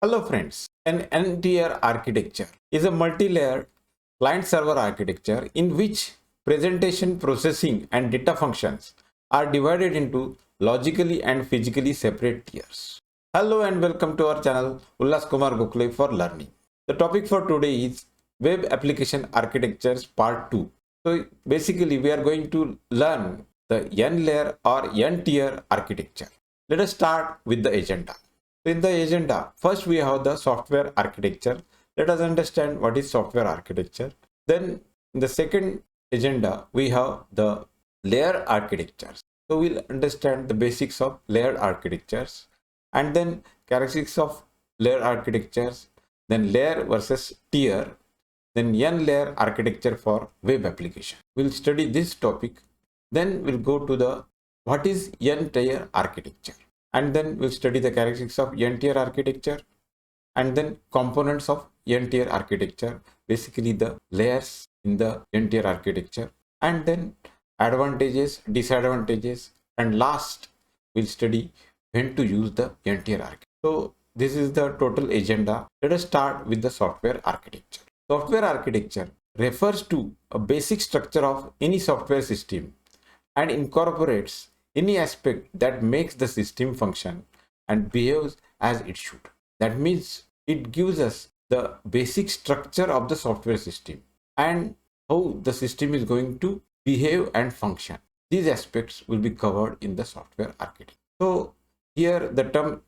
Hello friends, an n-tier architecture is a multi-layered client-server architecture in which presentation, processing and data functions are divided into logically and physically separate tiers. Hello and welcome to our channel Ulhaskumar Gokhale for learning. The topic for today is Web Application Architectures Part 2. So basically we are going to learn the n-layer or n-tier architecture. Let us start with the agenda. In the agenda, first we have the software architecture. Let us understand what is software architecture. Then in the second agenda, we have the layer architectures. So we'll understand the basics of layered architectures and then characteristics of layer architectures, then layer versus tier, then n-layer architecture for web application. We'll study this topic. Then we'll go to the what is n-tier architecture. And then we'll study the characteristics of n-tier architecture and then components of n-tier architecture, basically the layers in the n-tier architecture, and then advantages, disadvantages, and last we'll study when to use the n-tier architecture. So this is the total agenda. Let us start with the software architecture. Software architecture refers to a basic structure of any software system and incorporates any aspect that makes the system function and behaves as it should. That means it gives us the basic structure of the software system and how the system is going to behave and function. These aspects will be covered in the software architecture. So here the term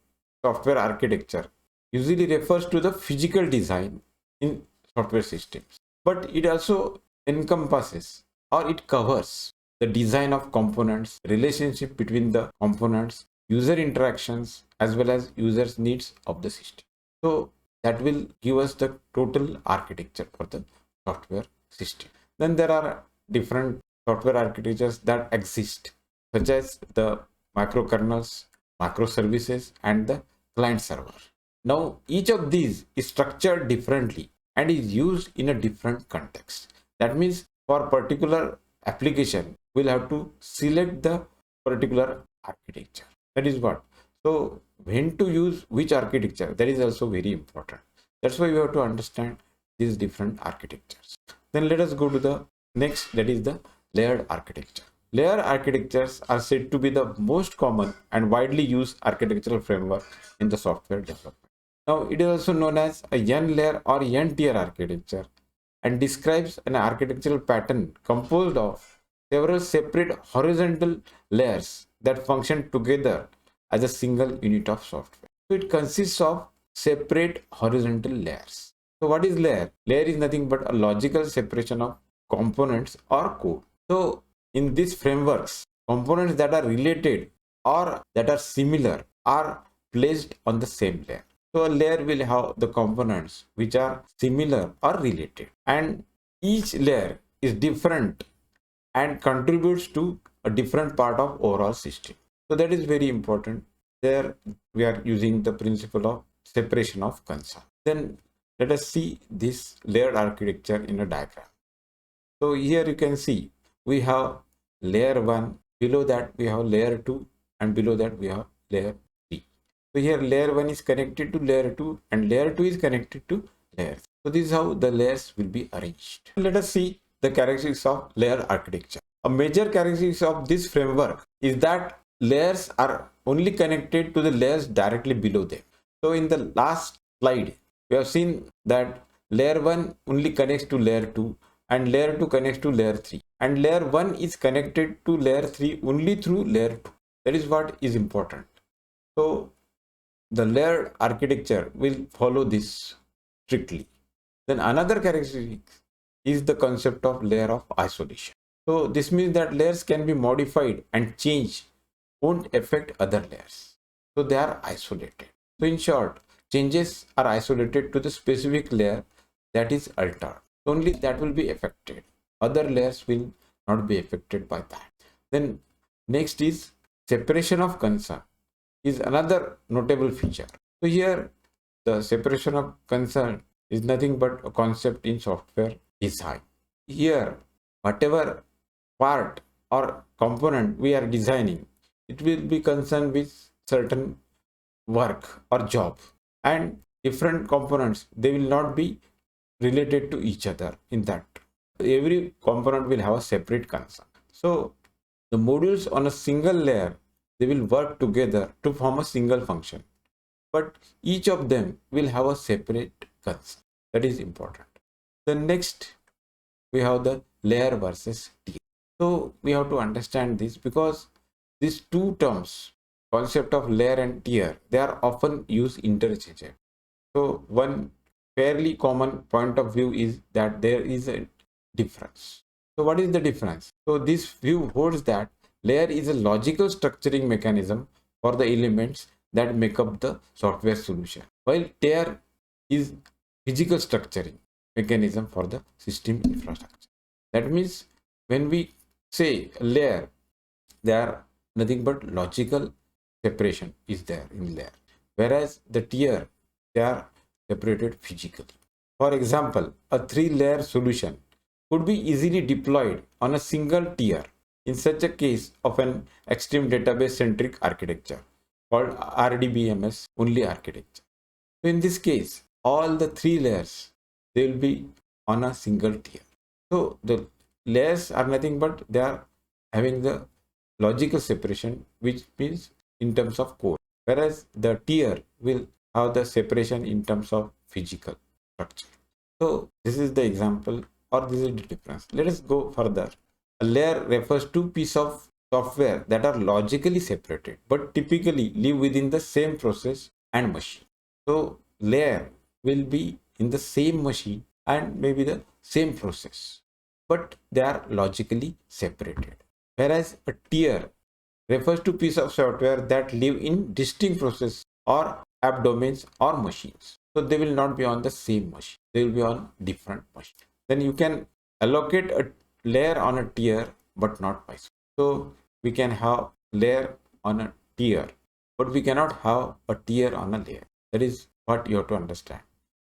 software architecture usually refers to the physical design in software systems, but it also encompasses or it covers the design of components, relationship between the components, user interactions, as well as users' needs of the system. So that will give us the total architecture for the software system. Then there are different software architectures that exist, such as the microkernels, microservices, and the client server. Now each of these is structured differently and is used in a different context. That means for particular application, we'll have to select the particular architecture. That is what. So when to use which architecture, that is also very important. That's why we have to understand these different architectures. Then let us go to the next, that is the layered architecture. Layer architectures are said to be the most common and widely used architectural framework in the software development. Now it is also known as a n-layer or n-tier architecture and describes an architectural pattern composed of several separate horizontal layers that function together as a single unit of software. So it consists of separate horizontal layers. So what is layer? Layer is nothing but a logical separation of components or code. So in these frameworks, components that are related or that are similar are placed on the same layer. So a layer will have the components which are similar or related, and each layer is different and contributes to a different part of overall system. So that is very important. There we are using the principle of separation of concern. Then let us see this layered architecture in a diagram. So here you can see we have layer 1, below that we have layer 2, and below that we have layer 3. So here layer 1 is connected to layer 2 and layer 2 is connected to layer 3. So this is how the layers will be arranged. Let us see the characteristics of layer architecture. A major characteristic of this framework is that layers are only connected to the layers directly below them. So in the last slide, we have seen that layer 1 only connects to layer 2 and layer 2 connects to layer 3. And layer 1 is connected to layer 3 only through layer 2. That is what is important. So the layered architecture will follow this strictly. Then another characteristic is the concept of layer of isolation. So this means that layers can be modified and changed, won't affect other layers. So they are isolated. So in short, changes are isolated to the specific layer that is altered. Only that will be affected. Other layers will not be affected by that. Then next is separation of concern is another notable feature. So here the separation of concern is nothing but a concept in software design. Here whatever part or component we are designing, it will be concerned with certain work or job, and different components, they will not be related to each other in that. Every component will have a separate concern. So the modules on a single layer, they will work together to form a single function, but each of them will have a separate concern. That is important. The next, we have the layer versus tier. So we have to understand this, because these two terms, concept of layer and tier, they are often used interchangeably. So one fairly common point of view is that there is a difference. So what is the difference? So this view holds that layer is a logical structuring mechanism for the elements that make up the software solution, while tier is physical structuring mechanism for the system infrastructure. That means when we say layer, there are nothing but logical separation is there in layer, whereas the tier, they are separated physically. For example, a 3-layer solution could be easily deployed on a single tier in such a case of an extreme database centric architecture called RDBMS only architecture. So in this case, all the 3 layers, they will be on a single tier. So the layers are nothing but they are having the logical separation, which means in terms of code, whereas the tier will have the separation in terms of physical structure. So this is the example, or this is the difference. Let us go further. A layer refers to piece of software that are logically separated but typically live within the same process and machine. So layer will be in the same machine and maybe the same process, but they are logically separated, whereas a tier refers to piece of software that live in distinct process or app domains or machines. So they will not be on the same machine, they will be on different machines. Then you can allocate a layer on a tier but not vice versa. So we can have layer on a tier, but we cannot have a tier on a layer. That is what you have to understand.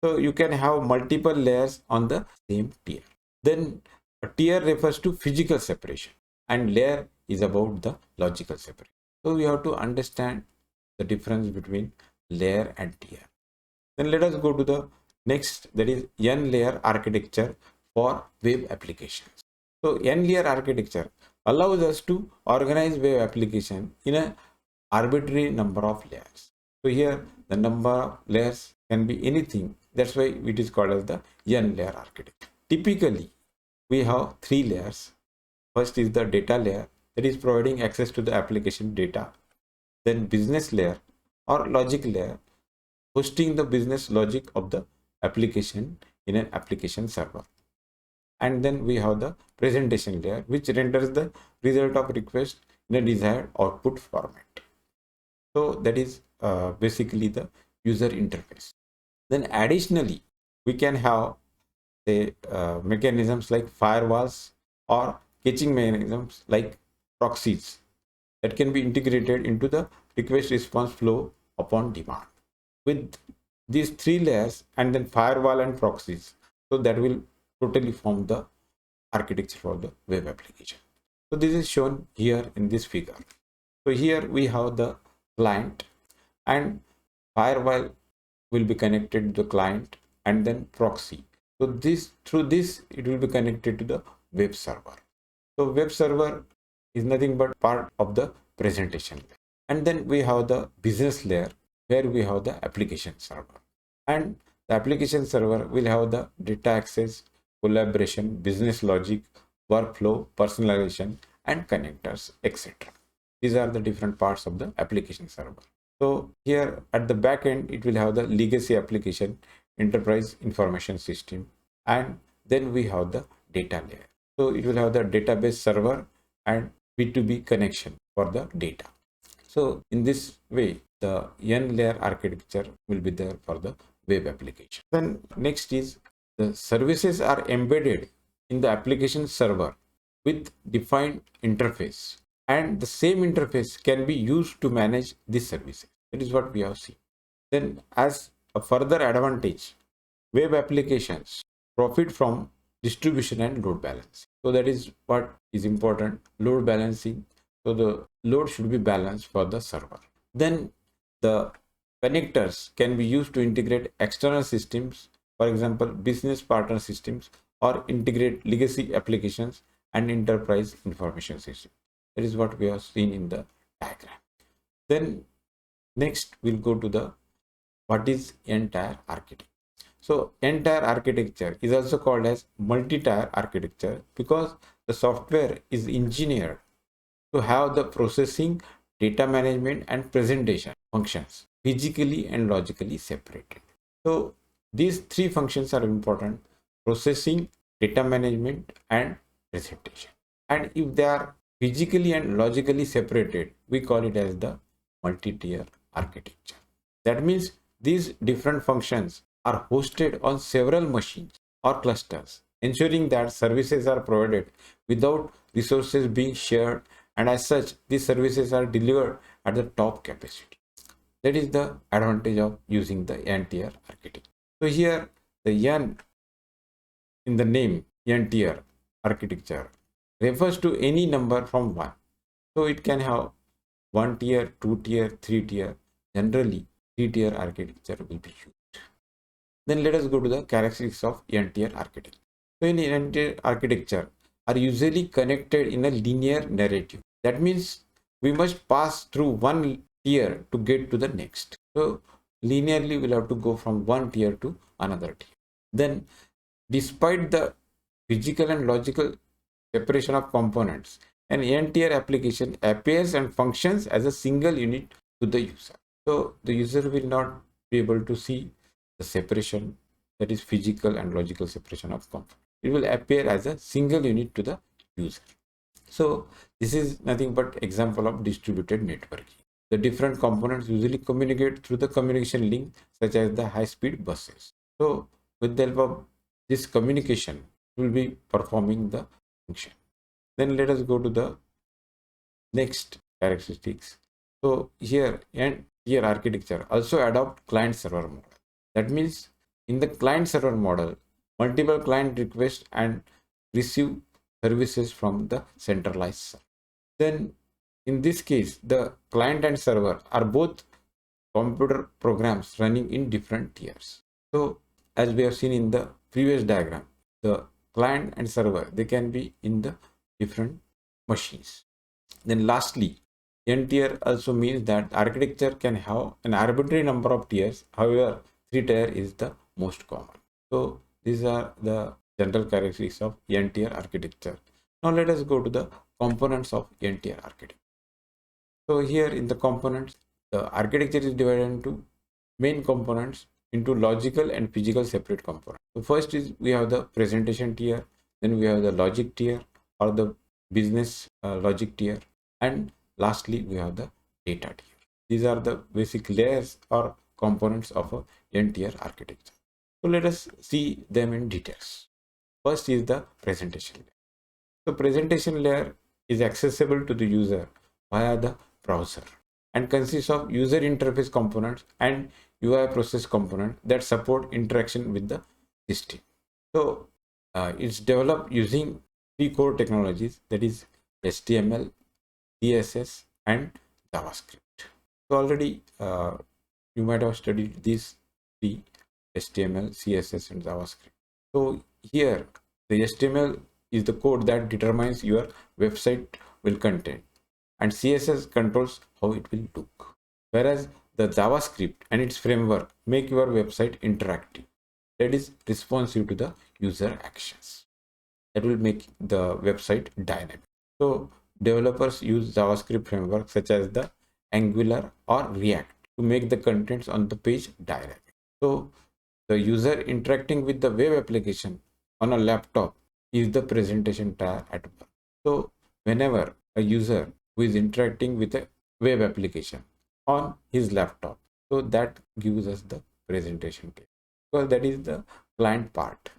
So you can have multiple layers on the same tier. Then a tier refers to physical separation and layer is about the logical separation. So we have to understand the difference between layer and tier. Then let us go to the next, that is n-layer architecture for web applications. So n-layer architecture allows us to organize web application in an arbitrary number of layers. So here the number of layers can be anything. That's why it is called as the n-layer architecture. Typically, we have 3 layers. First is the data layer, that is providing access to the application data. Then business layer or logic layer, hosting the business logic of the application in an application server. And then we have the presentation layer, which renders the result of request in a desired output format. So that is basically the user interface. Then additionally, we can have mechanisms like firewalls or caching mechanisms like proxies that can be integrated into the request response flow upon demand. With these 3 layers and then firewall and proxies, so that will totally form the architecture for the web application. So this is shown here in this figure. So here we have the client, and firewall will be connected to the client, and then proxy. So this, through this, it will be connected to the web server. So web server is nothing but part of the presentation layer. And then we have the business layer, where we have the application server. And the application server will have the data access, collaboration, business logic, workflow, personalization, and connectors, etc. These are the different parts of the application server. So here at the back end, it will have the legacy application, enterprise information system, and then we have the data layer. So it will have the database server and B2B connection for the data. So in this way, the n-layer architecture will be there for the web application. Then next is the services are embedded in the application server with defined interface, and the same interface can be used to manage these services. That is what we have seen. Then as a further advantage, web applications profit from distribution and load balancing. So that is what is important, load balancing. So the load should be balanced for the server. Then the Connectors can be used to integrate external systems, for example, business partner systems, or integrate legacy applications and enterprise information systems. That is what we have seen in the diagram. Then next we'll go to the what is n-tier architecture. So n-tier architecture is also called as multi-tier architecture because the software is engineered to have the processing, data management and presentation functions physically and logically separated. So these three functions are important: processing, data management and presentation. And if they are physically and logically separated, we call it as the multi-tier architecture. That means these different functions are hosted on several machines or clusters, ensuring that services are provided without resources being shared, and as such these services are delivered at the top capacity. That is the advantage of using the n-tier architecture. So here the n in the name n-tier architecture refers to any number from 1. So it can have 1 tier, 2 tier, 3 tier. Generally 3-tier architecture will be used. Then let us go to the characteristics of n-tier architecture. So in n-tier architecture are usually connected in a linear narrative. That means we must pass through one tier to get to the next. So linearly we'll have to go from one tier to another tier. Then despite the physical and logical separation of components, an n-tier application appears and functions as a single unit to the user. So the user will not be able to see the separation, that is physical and logical separation of components. It will appear as a single unit to the user. So this is nothing but example of distributed networking. The different components usually communicate through the communication link such as the high-speed buses. So with the help of this communication, we will be performing the function. Then let us go to the next characteristics. So here n-tier architecture also adopt client-server model. That means in the client-server model, multiple client request and receive services from the centralized server. Then in this case, the client and server are both computer programs running in different tiers. So as we have seen in the previous diagram, the client and server, they can be in the different machines. Then lastly, n-tier also means that architecture can have an arbitrary number of tiers. However, 3-tier is the most common. So these are the general characteristics of n-tier architecture. Now let us go to the components of n-tier architecture. So here in the components, the architecture is divided into main components into logical and physical separate components. So first is we have the presentation tier, then we have the logic tier or the business logic tier, and lastly we have the data tier. These are the basic layers or components of a n-tier architecture. So let us see them in details. First is the presentation layer. So presentation layer is accessible to the user via the browser and consists of user interface components and UI process component that support interaction with the system. So it's developed using 3 core technologies, that is HTML, CSS and JavaScript. So already you might have studied these 3: HTML, CSS and JavaScript. So here the HTML is the code that determines your website will contain, and CSS controls how it will look, whereas the JavaScript and its framework make your website interactive, that is responsive to the user actions, that will make the website dynamic. So developers use JavaScript frameworks such as the Angular or React to make the contents on the page dynamic. So the user interacting with the web application on a laptop is the presentation tier at work. So whenever a user who is interacting with a web application on his laptop, so that gives us the presentation tier, because that is the client part.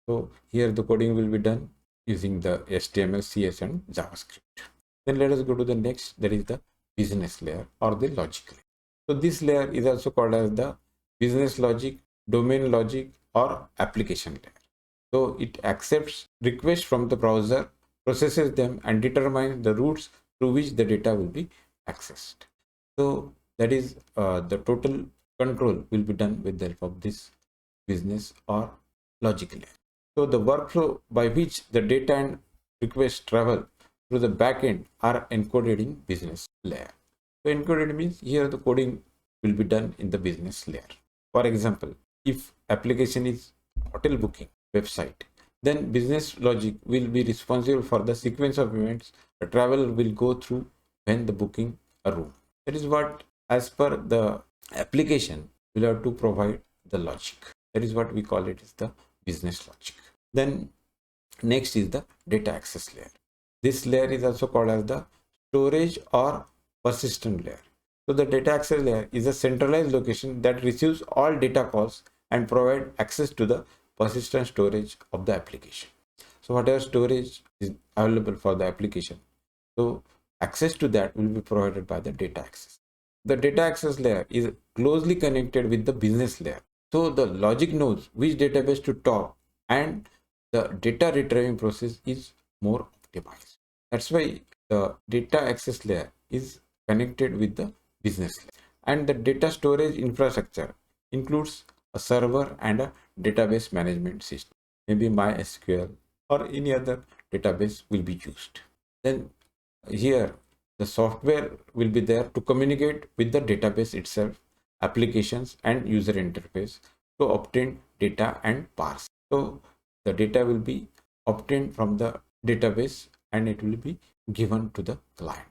So here the coding will be done using the HTML, CSS and JavaScript. Then let us go to the next, that is the business layer or the logic layer. So this layer is also called as the business logic, domain logic or application layer. So it accepts requests from the browser, processes them and determines the routes through which the data will be accessed. So that is the total control will be done with the help of this business or logic layer. So the workflow by which the data and requests travel through the backend are encoded in business layer. So encoded means here the coding will be done in the business layer. For example, if application is hotel booking website, then business logic will be responsible for the sequence of events the traveler will go through when the booking a room. That is what, as per the application, will have to provide the logic. That is what we call it is the business logic. Then next is the data access layer. This layer is also called as the storage or persistent layer. So the data access layer is a centralized location that receives all data calls and provide access to the persistent storage of the application. So whatever storage is available for the application, so access to that will be provided by the data access. The data access layer is closely connected with the business layer. So the logic knows which database to talk, and the data retrieving process is more optimized. That's why the data access layer is connected with the business layer. And the data storage infrastructure includes a server and a database management system. Maybe MySQL or any other database will be used. Then here the software will be there to communicate with the database itself, applications and user interface to obtain data and parse. So the data will be obtained from the database and it will be given to the client.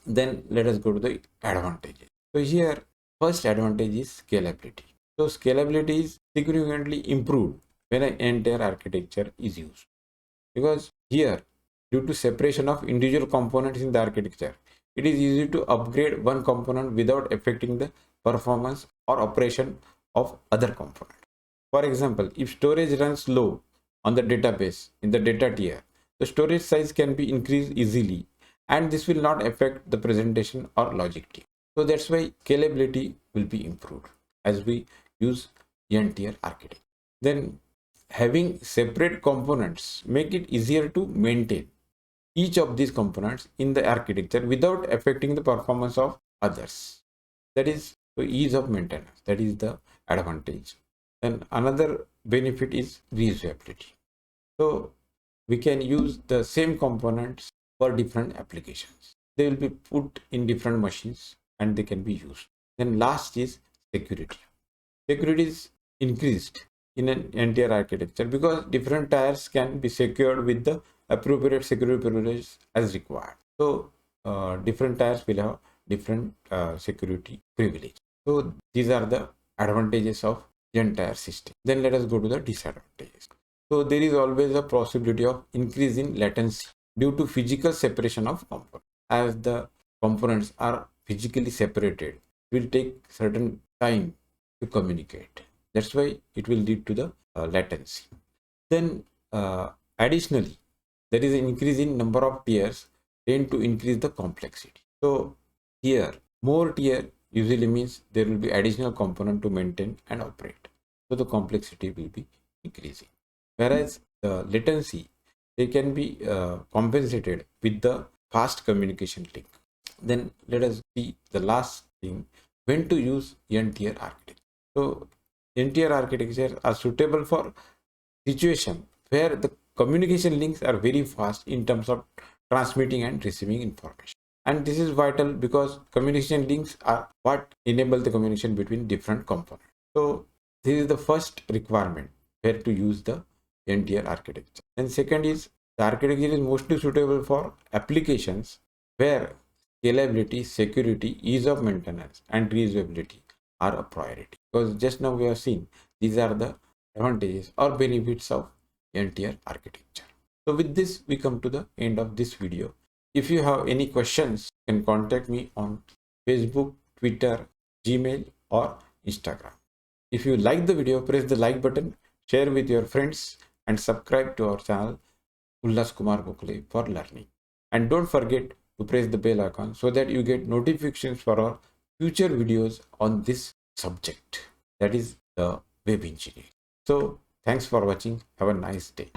Then let us go to the advantages. So here first advantage is scalability. So scalability is significantly improved when an entire architecture is used, because here, due to separation of individual components in the architecture, it is easy to upgrade one component without affecting the performance or operation of other components. For example, if storage runs low on the database in the data tier, the storage size can be increased easily, and this will not affect the presentation or logic tier. So that's why scalability will be improved as we use n-tier architecture. Then having separate components make it easier to maintain each of these components in the architecture without affecting the performance of others. That is the ease of maintenance. That is the advantage. And another benefit is reusability. So we can use the same components for different applications. They will be put in different machines and they can be used. Then last is security. Security is increased in an entire architecture because different tiers can be secured with the appropriate security privileges as required. So different tiers will have different security privilege. So these are the advantages of the entire system. Then let us go to the disadvantages. So there is always a possibility of increase in latency due to physical separation of components. As the components are physically separated, it will take certain time to communicate. That's why it will lead to the latency. Then additionally, there is an increase in number of tiers tend to increase the complexity. So here more tier usually means there will be additional component to maintain and operate. So the complexity will be increasing. Whereas the latency, they can be compensated with the fast communication link. Then let us see the last thing, when to use n-tier architecture. So n-tier architecture are suitable for situation where the communication links are very fast in terms of transmitting and receiving information. And this is vital because communication links are what enable the communication between different components. So this is the first requirement where to use the n-tier architecture. And second is the architecture is mostly suitable for applications where scalability, security, ease of maintenance and reusability are a priority. Because just now we have seen these are the advantages or benefits of n-tier architecture. So with this we come to the end of this video. If you have any questions, you can contact me on Facebook, Twitter, Gmail or Instagram. If you like the video, press the like button, share with your friends and subscribe to our channel Ulhaskumar Gokhale for learning. And don't forget to press the bell icon so that you get notifications for our future videos on this subject, that is the web engineering. So thanks for watching. Have a nice day.